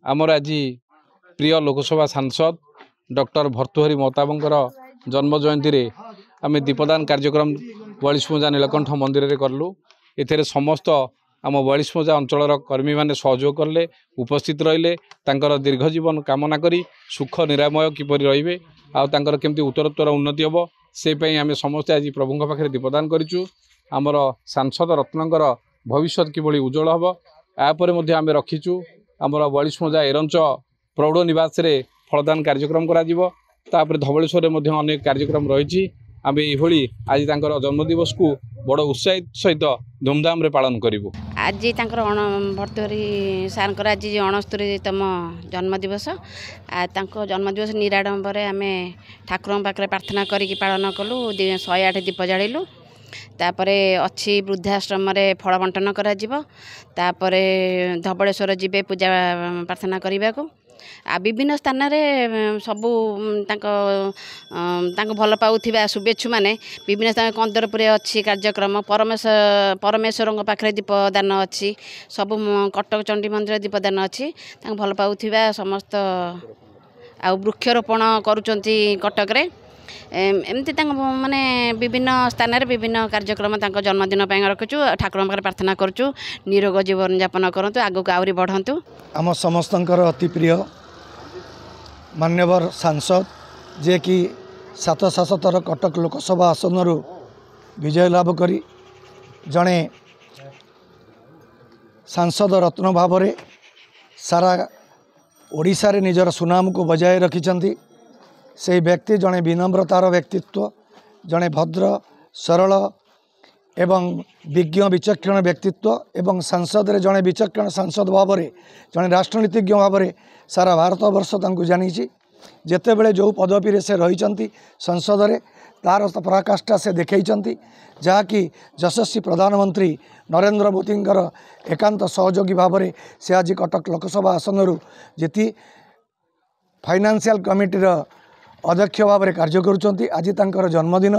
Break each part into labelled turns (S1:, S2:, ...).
S1: आमर आज प्रिय लोकसभा सांसद डॉक्टर भर्तृहरि महताबंकर जन्म जयंती रे आम दीपदान कार्यक्रम बयालीसमुजा नीलकंठ मंदिर रे करलु। एथे समस्त आम बयालीसमुजा अंचल कर्मी माने सहयोग करले, उपस्थित रहिले, तांकर दीर्घ जीवन कामना करी सुख निरामय किपरि रहिबे आ तांकर केमती उत्तरोत्तर उन्नति हबो से पई आमे समस्त आज प्रभुଙ୍କ पाखरे दीपदान करिचु। आमर सांसद रत्नकर भविष्य किभଳି उज्जवल हबो आ परे मध्ये आमे रखिचु। आमर बयालीसमुजा एरंच प्रौढ़ निवास रे फलदान कार्यक्रम करा जिवो। तापर धवलेश्वर मध्ये अनेक कार्यक्रम रहिछि। आमे एभଳି आज तांकर जन्मदिवस को बड़ उत्साहित सहित धूमधाम रे पालन करिवु।
S2: आज तांकर भर्तृहरि सारंकर आज 69तम जन्मदिवस तांको जन्मदिवस निराडंबरे आमे ठाकुरन पाखरे प्रार्थना करिकि पालन कलु। 108 दीप जाळिलु। तापरे अच्छी वृद्धाश्रम रे फल बंटन करा जिवो। तापरे धवलेश्वर जिबे पूजा प्रार्थना करिबा को आ विभिन्न स्थान रे सबु तांको भल पाउथिबा शुभेच्छु माने विभिन्न स्थान कंदरपुरे अच्छी कार्यक्रम परमेश्वर पाखरे दीपदान अच्छी सबु कटक चंडी मंदिर दीपदान अच्छी तांको भल पाउथिबा समस्त आ वृक्षरोपण करूचंती कटक रे एमती माने विभिन्न स्थान रे विभिन्न कार्यक्रम तांको जन्मदिन ପାଇଁ रखुछु। ठाकुर पाखरे प्रार्थना करूछु निरोग जीवन यापन करंतु आगो आउरी बढ़ंतु।
S3: आम समस्तंकर अति प्रिय मान्यवर सांसद जे कि 7 कटक लोकसभा आसन विजय लाभ करी जड़े सांसद रत्न भाव में सारा ओडिशा रे निजर सुनाम को बजाय रखिछंती। से व्यक्ति जड़े विनम्रतार व्यक्तित्व, जड़े भद्र सरल एवं विज्ञ विचक्षण व्यक्तित्व एवं सांसद रे जड़े विचक्षण सांसद भाव में जड़े राष्ट्रनीतिज्ञ भाव में सारा भारत वर्ष तांको जानिछि। जेते बेले जो पदवी रे से रहिचंती संसद रे तार पराकाष्ठा से देखैचंती जहाँकि यशस्वी प्रधानमंत्री नरेंद्र मोदींकर एकांत सहयोगी भाव में से आज कटक लोकसभा आसन जीति फाइनेंशियल कमिटी अध्यक्ष भाव में कार्य करुँच। आज तांकर जन्मदिन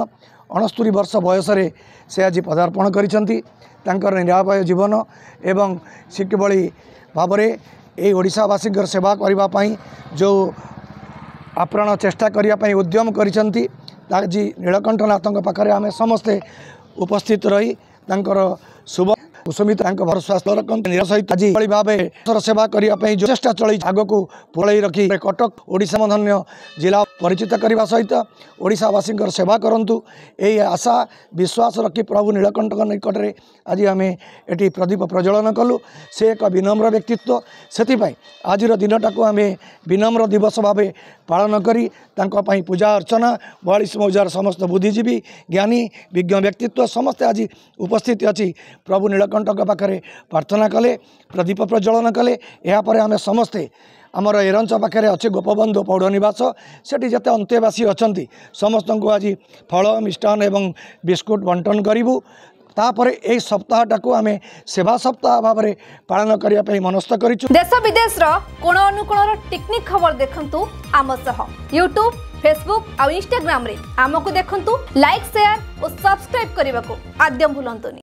S3: 69 वर्ष बयस से आज पदार्पण करिसेंती। तांकर निराभय जीवन एवं से किभଳି भाव में ये ओडिशावासी सेवा करने जो आप्राण चेष्टा करने उद्यम करिसेंती आज नीलकंठनाथ पाखरे आमे समस्ते उपस्थित रही तांकर शुभ कुसुमित भर स्वास्थ्य सहित आज भाव सेवा करने जो चेष्टा चल आग को पड़े रखी कटक ओडिशा धन्य जिला परिचित करने सहित ओडिशावासी सेवा करंतु यही आशा विश्वास रखी प्रभु नीलकंठ निकट में आज आम ये प्रदीप प्रज्वलन कलु। से एक विनम्र व्यक्तित्व से आज दिनटा को आम विनम्र दिवस भाव पालन करी पूजा अर्चना 42 समस्त बुद्धिजीवी ज्ञानी विज्ञ व्यक्तित्व समस्ते आज उपस्थित अच्छी प्रभु नीलकंठ पाखरे प्रार्थना कले, प्रदीप प्रज्वलन कले। यापर आम समस्ते आमर एरंच पाखे अच्छे गोपबंधु पौड़ निवास सेठी जते अंत्यवासी अच्छा समस्त को आज फल मिष्टान एवं बिस्कुट बंटन करूँ। तापर ए सप्ताहटा को आम सेवा सप्ताह भाव में पालन करने मनस्थ करिछु।
S4: देश विदेश कोण अनुकोण टेक्निक खबर देखंतु आम सह यूट्यूब फेसबुक और इंस्टाग्राम रे आमको देखंतु लाइक शेयर और सब्सक्राइब करने को आद्यम भूलंतुनि।